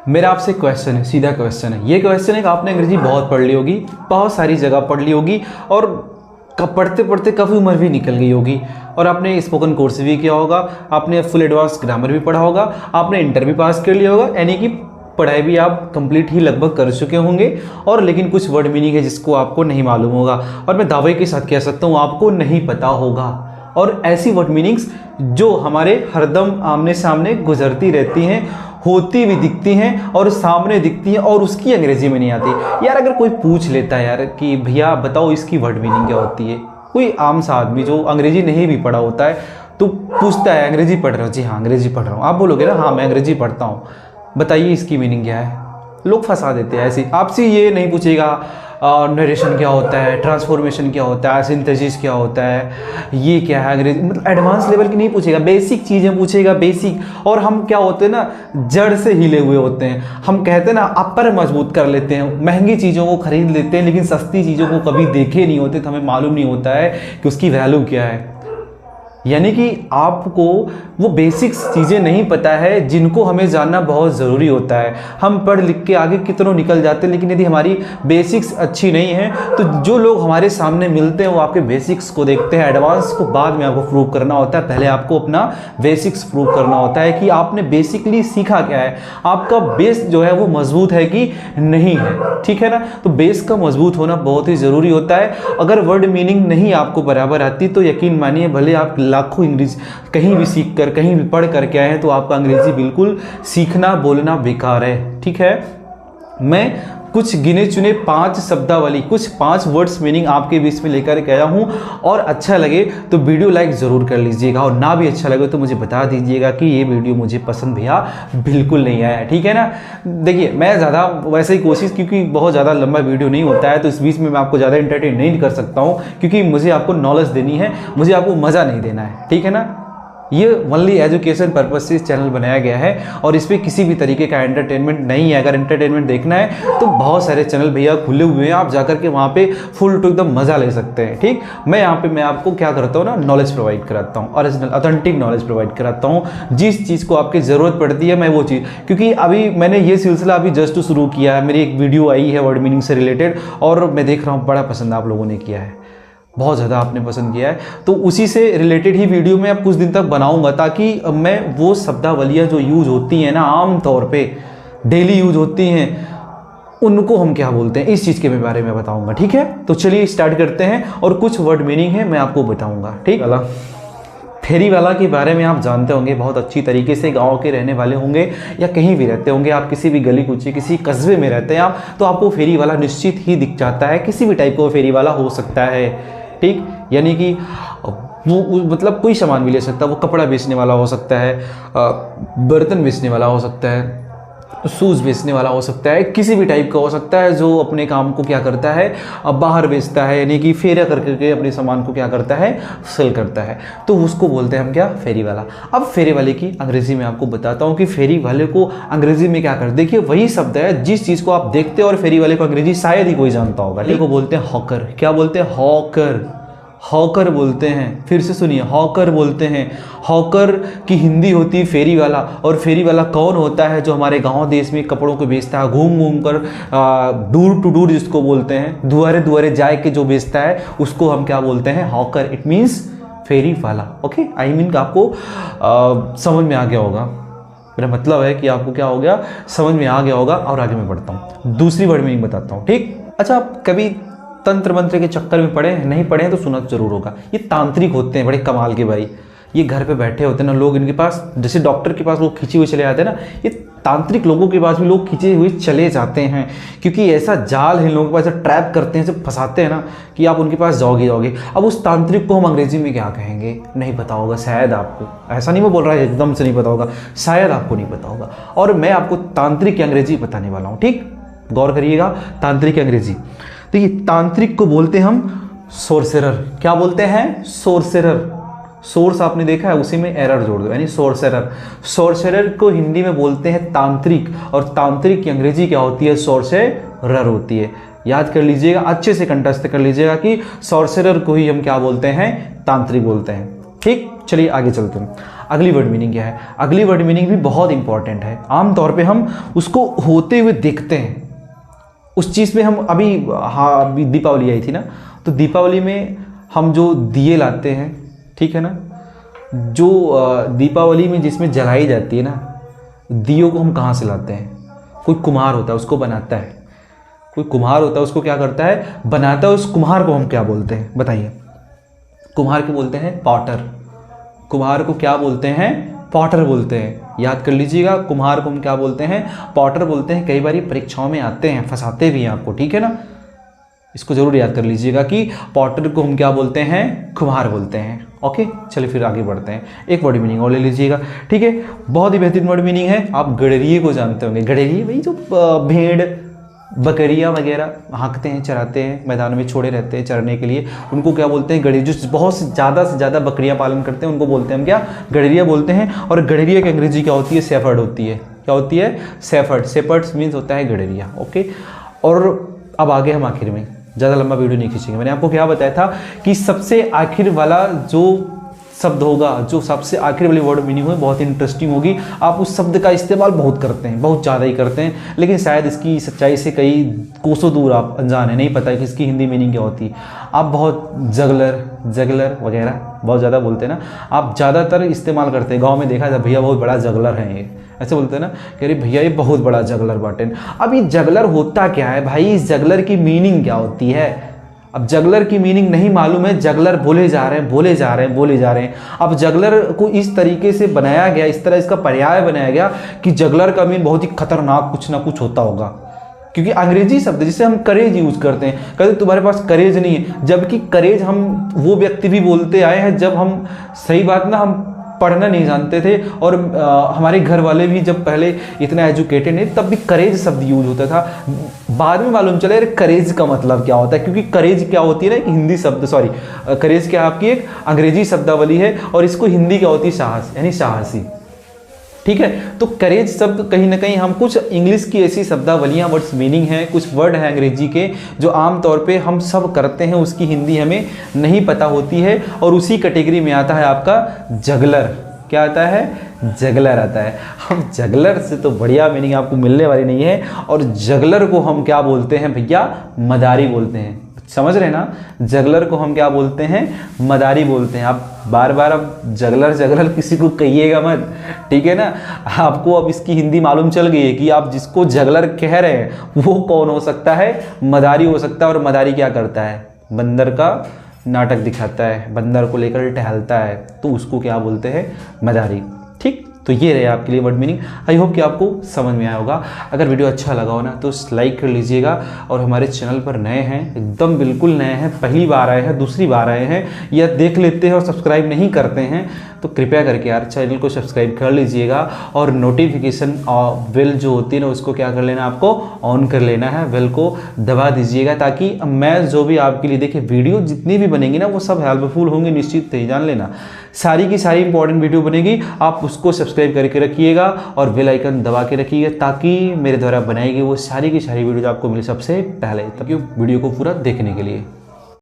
मेरा आपसे क्वेश्चन है, सीधा क्वेश्चन है। ये क्वेश्चन है कि आपने अंग्रेजी बहुत पढ़ ली होगी, बहुत सारी जगह पढ़ ली होगी, और पढ़ते पढ़ते काफ़ी उम्र भी निकल गई होगी, और आपने स्पोकन कोर्स भी किया होगा, आपने फुल एडवांस ग्रामर भी पढ़ा होगा, आपने इंटर भी पास कर लिया होगा, यानी कि पढ़ाई भी आप कंप्लीट ही लगभग कर चुके होंगे। और लेकिन कुछ वर्ड मीनिंग है जिसको आपको नहीं मालूम होगा, और मैं दावे के साथ कह सकता हूँ आपको नहीं पता होगा। और ऐसी वर्ड मीनिंग्स जो हमारे हरदम आमने सामने गुजरती रहती हैं, होती भी दिखती हैं और सामने दिखती हैं, और उसकी अंग्रेजी में नहीं आती। यार अगर कोई पूछ लेता है यार कि भैया बताओ इसकी वर्ड मीनिंग क्या होती है, कोई आम सा आदमी जो अंग्रेजी नहीं भी पढ़ा होता है तो पूछता है अंग्रेजी पढ़ रहे हो? जी हाँ अंग्रेजी पढ़ रहा हूँ। आप बोलोगे ना हाँ मैं अंग्रेजी पढ़ता हूँ, बताइए इसकी मीनिंग क्या है। लोग फंसा देते हैं ऐसे। आपसे ये नहीं पूछेगा नरेशन क्या होता है, ट्रांसफॉर्मेशन क्या होता है, सिंथेसिस क्या होता है, ये क्या है अंग्रेजी, मतलब एडवांस लेवल की नहीं पूछेगा, बेसिक चीज़ें पूछेगा, बेसिक। और हम क्या होते हैं ना, जड़ से हिले हुए होते हैं। हम कहते हैं ना अपर मजबूत कर लेते हैं, महंगी चीज़ों को खरीद लेते हैं, लेकिन सस्ती चीज़ों को कभी देखे नहीं होते, तो हमें मालूम नहीं होता है कि उसकी वैल्यू क्या है। यानी कि आपको वो बेसिक्स चीज़ें नहीं पता है जिनको हमें जानना बहुत ज़रूरी होता है। हम पढ़ लिख के आगे कितनों निकल जाते हैं, लेकिन यदि हमारी बेसिक्स अच्छी नहीं है तो जो लोग हमारे सामने मिलते हैं वो आपके बेसिक्स को देखते हैं। एडवांस को बाद में आपको प्रूव करना होता है, पहले आपको अपना बेसिक्स प्रूव करना होता है कि आपने बेसिकली सीखा क्या है, आपका बेस जो है वो मजबूत है कि नहीं है। ठीक है ना, तो बेस का मजबूत होना बहुत ही ज़रूरी होता है। अगर वर्ड मीनिंग नहीं आपको बराबर आती तो यकीन मानिए भले आप लाखों इंग्लिश कहीं भी सीख कर कहीं भी पढ़ करके आए हैं तो आपका अंग्रेजी बिल्कुल सीखना बोलना बेकार है। ठीक है, मैं कुछ गिने चुने 5 शब्दावली, कुछ 5 वर्ड्स मीनिंग आपके बीच में लेकर के आया हूँ। और अच्छा लगे तो वीडियो लाइक ज़रूर कर लीजिएगा, और ना भी अच्छा लगे तो मुझे बता दीजिएगा कि ये वीडियो मुझे पसंद भैया बिल्कुल नहीं आया। ठीक है ना, देखिए मैं ज़्यादा वैसे ही कोशिश, क्योंकि बहुत ज़्यादा लंबा वीडियो नहीं होता है तो इस बीच में मैं आपको ज़्यादा इंटरटेन नहीं कर सकता हूँ, क्योंकि मुझे आपको नॉलेज देनी है, मुझे आपको मज़ा नहीं देना है। ठीक है ना, ये ओनली एजुकेशन पर्पज से इस चैनल बनाया गया है, और इस पर किसी भी तरीके का एंटरटेनमेंट नहीं है। अगर एंटरटेनमेंट देखना है तो बहुत सारे चैनल भैया खुले हुए हैं, आप जाकर के वहाँ पे फुल टू एकदम मज़ा ले सकते हैं। ठीक, मैं यहाँ पे मैं आपको क्या करता हूँ ना, नॉलेज प्रोवाइड कराता हूँ, ओरिजिनल ऑथेंटिक नॉलेज प्रोवाइड कराता हूँ। जिस चीज़ को आपकी ज़रूरत पड़ती है मैं वो चीज़, क्योंकि अभी मैंने ये सिलसिला अभी जस्ट शुरू किया है, मेरी एक वीडियो आई है वर्ड मीनिंग से रिलेटेड, और मैं देख रहा हूँ बड़ा पसंद आप लोगों ने किया है, बहुत ज़्यादा आपने पसंद किया है। तो उसी से रिलेटेड ही वीडियो मैं अब कुछ दिन तक बनाऊंगा, ताकि मैं वो शब्दावलियाँ जो यूज़ होती हैं ना, आम तौर पे डेली यूज होती हैं, उनको हम क्या बोलते हैं, इस चीज़ के बारे में बताऊंगा। ठीक है, तो चलिए स्टार्ट करते हैं, और कुछ वर्ड मीनिंग है मैं आपको बताऊँगा। ठीक वाला, फेरी वाला के बारे में आप जानते होंगे बहुत अच्छी तरीके से, गांव के रहने वाले होंगे या कहीं भी रहते होंगे, आप किसी भी गली कूचे किसी कस्बे में रहते हैं आप, तो आपको फेरी वाला निश्चित ही दिख जाता है। किसी भी टाइप का फेरी वाला हो सकता है। ठीक, यानी कि वो मतलब कोई सामान भी ले सकता है, वो कपड़ा बेचने वाला हो सकता है, बर्तन बेचने वाला हो सकता है, शूज़ बेचने वाला हो सकता है, किसी भी टाइप का हो सकता है, जो अपने काम को क्या करता है बाहर बेचता है, यानी कि फेरा करके अपने सामान को क्या करता है, सेल करता है, तो उसको बोलते हैं हम क्या, फेरी वाला। अब फेरी वाले की अंग्रेजी में आपको बताता हूँ कि फेरी वाले को अंग्रेजी में क्या करते, देखिए वही शब्द है जिस चीज़ को आप देखते हो, और फेरी वाले को अंग्रेजी शायद ही कोई जानता होगा। ठीक, को बोलते हैं हॉकर। क्या बोलते हैं, हॉकर, हॉकर बोलते हैं। फिर से सुनिए, हॉकर बोलते हैं। हॉकर की हिंदी होती है फेरी वाला, और फेरी वाला कौन होता है, जो हमारे गांव देश में कपड़ों को बेचता है, घूम घूम कर दूर टू दूर जिसको बोलते हैं, दुआरे दुआरे जाए के जो बेचता है, उसको हम क्या बोलते हैं, हॉकर। इट मीन्स फेरी वाला। ओके, आई मीन आपको समझ में आ गया होगा, मेरा मतलब है कि आपको क्या हो गया, समझ में आ गया होगा। और आगे मैं बढ़ता हूँ, दूसरी वर्ड मीनिंग बताता हूँ। ठीक, अच्छा आप कभी तंत्र मंत्र के चक्कर में पड़े नहीं पड़े हैं तो सुना जरूर होगा। ये तांत्रिक होते हैं बड़े कमाल के भाई, ये घर पे बैठे होते हैं ना लोग, इनके पास जैसे डॉक्टर के पास लोग खींचे हुए चले जाते हैं ना, ये तांत्रिक लोगों के पास भी लोग खींचे हुए चले जाते हैं, क्योंकि ऐसा जाल है इन लोगों के पास, ऐसा ट्रैप करते हैं, ऐसे फंसाते हैं ना कि आप उनके पास जाओगे। अब उस तांत्रिक को हम अंग्रेजी में क्या कहेंगे, नहीं पता होगा शायद आपको, ऐसा नहीं मैं बोल रहा है एकदम से नहीं पता होगा, शायद आपको नहीं पता होगा, और मैं आपको तांत्रिक की अंग्रेजी बताने वाला हूँ। ठीक, गौर करिएगा, तांत्रिक की अंग्रेजी। देखिए, तांत्रिक को बोलते हैं हम सोर्सेरर। क्या बोलते हैं, सोर्सेरर। सोर्स आपने देखा है, उसी में एरर जोड़ दो, यानी सोर्सेरर। सोर्सेरर को हिंदी में बोलते हैं तांत्रिक, और तांत्रिक की अंग्रेजी क्या होती है, सोर्सेरर होती है। याद कर लीजिएगा, अच्छे से कंठस्थ कर लीजिएगा कि सोर्सेरर को ही हम क्या बोलते हैं, तांत्रिक बोलते हैं। ठीक, चलिए आगे चलते हैं। अगली वर्ड मीनिंग क्या है? अगली वर्ड मीनिंग भी बहुत इंपॉर्टेंट है। आमतौर पे हम उसको होते हुए देखते हैं उस चीज़ में। हम अभी दीपावली आई थी ना, तो दीपावली में हम जो दिए लाते हैं, ठीक है ना, जो दीपावली में जिसमें जलाई जाती है ना, दियों को हम कहाँ से लाते हैं? कोई कुम्हार होता है उसको बनाता है, कोई कुम्हार होता है उसको क्या करता है? बनाता है। उस कुम्हार को हम क्या बोलते हैं बताइए? कुम्हार को बोलते हैं पॉटर। कुम्हार को क्या बोलते हैं? पॉटर बोलते हैं। याद कर लीजिएगा, कुम्हार को हम क्या बोलते हैं? पॉटर बोलते हैं। कई बार परीक्षाओं में आते हैं, फंसाते भी हैं आपको, ठीक है ना, इसको जरूर याद कर लीजिएगा कि पॉटर को हम क्या बोलते हैं? कुम्हार बोलते हैं। ओके, चलिए फिर आगे बढ़ते हैं। एक वर्ड मीनिंग और ले लीजिएगा, ठीक है, बहुत ही बेहतरीन वर्ड मीनिंग है। आप गडरिये को जानते होंगे। गडरिये वही जो भेड़ बकरियाँ वगैरह हाँकते हैं, चराते हैं, मैदान में छोड़े रहते हैं चरने के लिए, उनको क्या बोलते हैं? गडरिया। जो बहुत से ज़्यादा बकरियाँ पालन करते हैं उनको बोलते हैं हम क्या? गडरिया बोलते हैं। और गडरिया की अंग्रेजी क्या होती है? शेफर्ड होती है। क्या होती है? शेफर्ड। शेफर्ड्स मीन्स होता है गडरिया। ओके, और अब आगे हम आखिर में, ज़्यादा लंबा वीडियो नहीं खींचेंगे। मैंने आपको क्या बताया था कि सबसे आखिर वाला जो शब्द होगा, जो सबसे आखिर वाली वर्ड मीनिंग होगी, बहुत इंटरेस्टिंग होगी। आप उस शब्द का इस्तेमाल बहुत करते हैं, बहुत ज़्यादा ही करते हैं, लेकिन शायद इसकी सच्चाई से कई कोसों दूर आप अनजान है, नहीं पता है कि इसकी हिंदी मीनिंग क्या होती है। आप बहुत जगलर वगैरह बहुत ज़्यादा बोलते हैं ना, आप ज़्यादातर इस्तेमाल करते हैं। गाँव में देखा जाए, भैया बहुत बड़ा जगलर है ये, ऐसे बोलते हैं ना कि अरे भैया ये बहुत बड़ा जगलर बाटेन। अब ये जगलर होता क्या है भाई? इस जगलर की मीनिंग क्या होती है? अब जगलर की मीनिंग नहीं मालूम है, जगलर बोले जा रहे हैं। अब जगलर को इस तरीके से बनाया गया, इस तरह इसका पर्याय बनाया गया कि जगलर का मीन बहुत ही खतरनाक कुछ ना कुछ होता होगा, क्योंकि अंग्रेजी शब्द जिसे हम करेज यूज करते हैं, कहते तुम्हारे पास करेज नहीं है, जबकि करेज हम वो व्यक्ति भी बोलते आए हैं जब हम, सही बात ना, हम पढ़ना नहीं जानते थे, और हमारे घर वाले भी जब पहले इतना एजुकेटेड नहीं, तब भी करेज शब्द यूज होता था। बाद में मालूम चला यार करेज का मतलब क्या होता है, क्योंकि करेज क्या होती है ना, एक हिंदी शब्द, करेज क्या आपकी एक अंग्रेजी शब्दावली है, और इसको हिंदी क्या होती है? साहस, यानी साहसी, ठीक है। तो करेज शब्द कहीं ना कहीं हम कुछ इंग्लिश की ऐसी शब्दावलियाँ, वर्ड्स मीनिंग है, कुछ वर्ड हैं अंग्रेजी के जो आम तौर पे हम सब करते हैं, उसकी हिंदी हमें नहीं पता होती है, और उसी कैटेगरी में आता है आपका जगलर। क्या आता है? जगलर आता है। हम जगलर से तो बढ़िया मीनिंग आपको मिलने वाली नहीं है, और जगलर को हम क्या बोलते हैं भैया? मदारी बोलते हैं। समझ रहे हैं ना? जगलर को हम क्या बोलते हैं? मदारी बोलते हैं। आप बार अब जगलर किसी को कहिएगा मत, ठीक है ना। आपको अब इसकी हिंदी मालूम चल गई है कि आप जिसको जगलर कह रहे हैं वो कौन हो सकता है? मदारी हो सकता है। और मदारी क्या करता है? बंदर का नाटक दिखाता है, बंदर को लेकर टहलता है, तो उसको क्या बोलते हैं? मदारी। ठीक, तो ये रहे आपके लिए वर्ड मीनिंग। आई होप कि आपको समझ में आया होगा। अगर वीडियो अच्छा लगा हो ना तो लाइक कर लीजिएगा, और हमारे चैनल पर नए हैं, एकदम बिल्कुल नए हैं, पहली बार आए हैं, दूसरी बार आए हैं, या देख लेते हैं और सब्सक्राइब नहीं करते हैं, तो कृपया करके यार चैनल को सब्सक्राइब कर लीजिएगा, और नोटिफिकेशन बेल जो होती है ना उसको क्या कर लेना, आपको ऑन कर लेना है, बेल को दबा दीजिएगा, ताकि मैं जो भी आपके लिए देखिए वीडियो जितनी भी बनेगी ना वो सब हेल्पफुल होंगी, निश्चित ही जान लेना। सारी की सारी इंपॉर्टेंट वीडियो बनेगी, आप उसको सब्सक्राइब करके रखिएगा और बेल आइकन दबा के रखिएगा, ताकि मेरे द्वारा बनाई गई वो सारी की सारी वीडियो आपको मिले सबसे पहले, ताकि वीडियो को पूरा देखने के लिए।